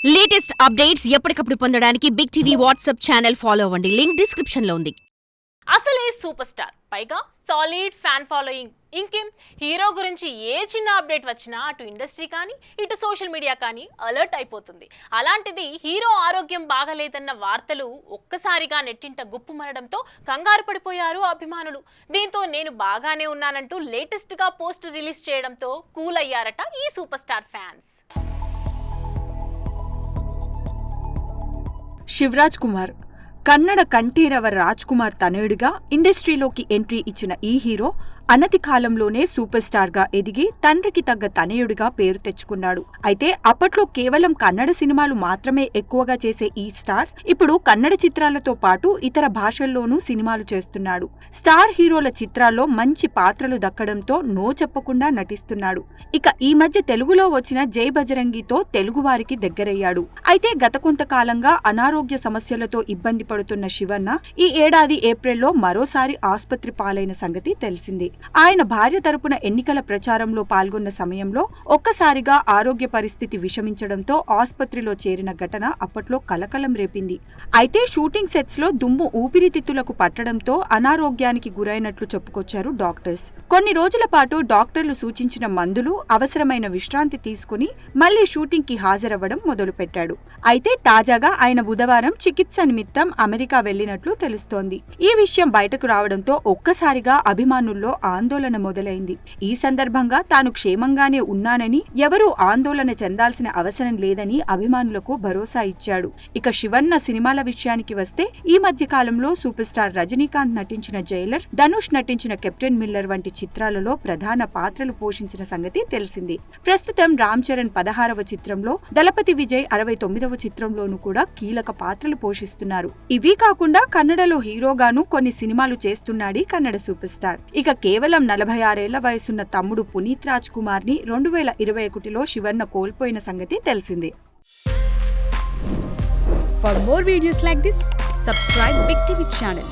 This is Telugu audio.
లేటెస్ట్ అప్డేట్స్ ఎప్పటికప్పుడు పొందడానికి Big TV WhatsApp channel follow అవ్వండి. లింక్ డిస్క్రిప్షన్ లో ఉంది. అసలే సూపర్ స్టార్, పైగా సాలిడ్ ఫ్యాన్ ఫాలోయింగ్. ఇంకేం, హీరో గురించి ఏ చిన్న అప్డేట్ వచ్చినా అటు ఇండస్ట్రీ కానీ ఇటు సోషల్ మీడియా కానీ అలర్ట్ అయిపోతుంది. అలాంటిది హీరో ఆరోగ్యం బాగలేదన్న వార్తలు ఒక్కసారిగా నెట్టింట గుప్పుమనడంతో కంగారు పడిపోయారు అభిమానులు. దీంతో నేను బాగానే ఉన్నానంటూ లేటెస్ట్ గా పోస్ట్ రిలీజ్ చేయడంతో కూల్ అయ్యారట ఈ super star fans. Shivraj Kumar Kannada Kanteerava Raj Kumar తనయుడిగా ఇండస్ట్రీలోకి ఎంట్రీ ఇచ్చిన ఈ హీరో అనతి కాలంలోనే సూపర్ స్టార్ గా ఎదిగి తండ్రికి తగ్గ తనయుడిగా పేరు తెచ్చుకున్నాడు. అయితే అప్పట్లో కేవలం కన్నడ సినిమాలు మాత్రమే ఎక్కువగా చేసే ఈ స్టార్ ఇప్పుడు కన్నడ చిత్రాలతో పాటు ఇతర భాషల్లోనూ సినిమాలు చేస్తున్నాడు. స్టార్ హీరోల చిత్రాల్లో మంచి పాత్రలు దక్కడంతో నో చెప్పకుండా నటిస్తున్నాడు. ఇక ఈ మధ్య తెలుగులో వచ్చిన జై బజరంగితో తెలుగు వారికి దగ్గరయ్యాడు. అయితే గత కొంతకాలంగా అనారోగ్య సమస్యలతో ఇబ్బంది పడుతున్న శివన్న ఈ ఏడాది ఏప్రిల్లో మరోసారి ఆసుపత్రి పాలైన సంగతి తెలిసింది. ఆయన భార్య తరపున ఎన్నికల ప్రచారంలో పాల్గొన్న సమయంలో ఒక్కసారిగా ఆరోగ్య పరిస్థితి విషమించడంతో ఆసుపత్రిలో చేరిన ఘటన అప్పట్లో కలకలం రేపింది. అయితే షూటింగ్ సెట్స్ లో దుమ్ము ఊపిరితిత్తులకు పట్టడంతో అనారోగ్యానికి గురైనట్లు చెప్పుకొచ్చారు డాక్టర్స్. కొన్ని రోజుల పాటు డాక్టర్లు సూచించిన మందులు, అవసరమైన విశ్రాంతి తీసుకుని మళ్లీ షూటింగ్ కి హాజరవ్వడం మొదలుపెట్టాడు. అయితే తాజాగా ఆయన బుధవారం చికిత్స నిమిత్తం అమెరికా వెళ్లినట్లు తెలుస్తోంది. ఈ విషయం బయటకు రావడంతో ఒక్కసారిగా అభిమానుల్లో ఆందోళన మొదలైంది. ఈ సందర్భంగా తాను క్షేమంగానే ఉన్నానని, ఎవరూ ఆందోళన చెందాల్సిన అవసరం లేదని అభిమానులకు భరోసా ఇచ్చాడు. ఇక శివన్న సినిమాల విషయానికి వస్తే ఈ మధ్య కాలంలో సూపర్ స్టార్ రజనీకాంత్ నటించిన జైలర్, ధనుష్ నటించిన కెప్టెన్ మిల్లర్ వంటి చిత్రాలలో ప్రధాన పాత్రలు పోషించిన సంగతి తెలిసింది. ప్రస్తుతం రామ్ చరణ్ 16వ చిత్రంలో, దళపతి విజయ్ 69వ చిత్రంలోనూ కూడా కీలక పాత్రలు పోషిస్తున్నారు. ఇవీ కాకుండా కన్నడలో హీరోగాను కొన్ని సినిమాలు చేస్తున్నాడు కన్నడ సూపర్ స్టార్. ఇక కేవలం 46 ఏళ్ల వయసున్న తమ్ముడు పునీత్ రాజ్ కుమార్ ని 2021లో శివన్న కోల్పోయిన సంగతి తెలిసిందే. For more videos like this, subscribe Big TV channel.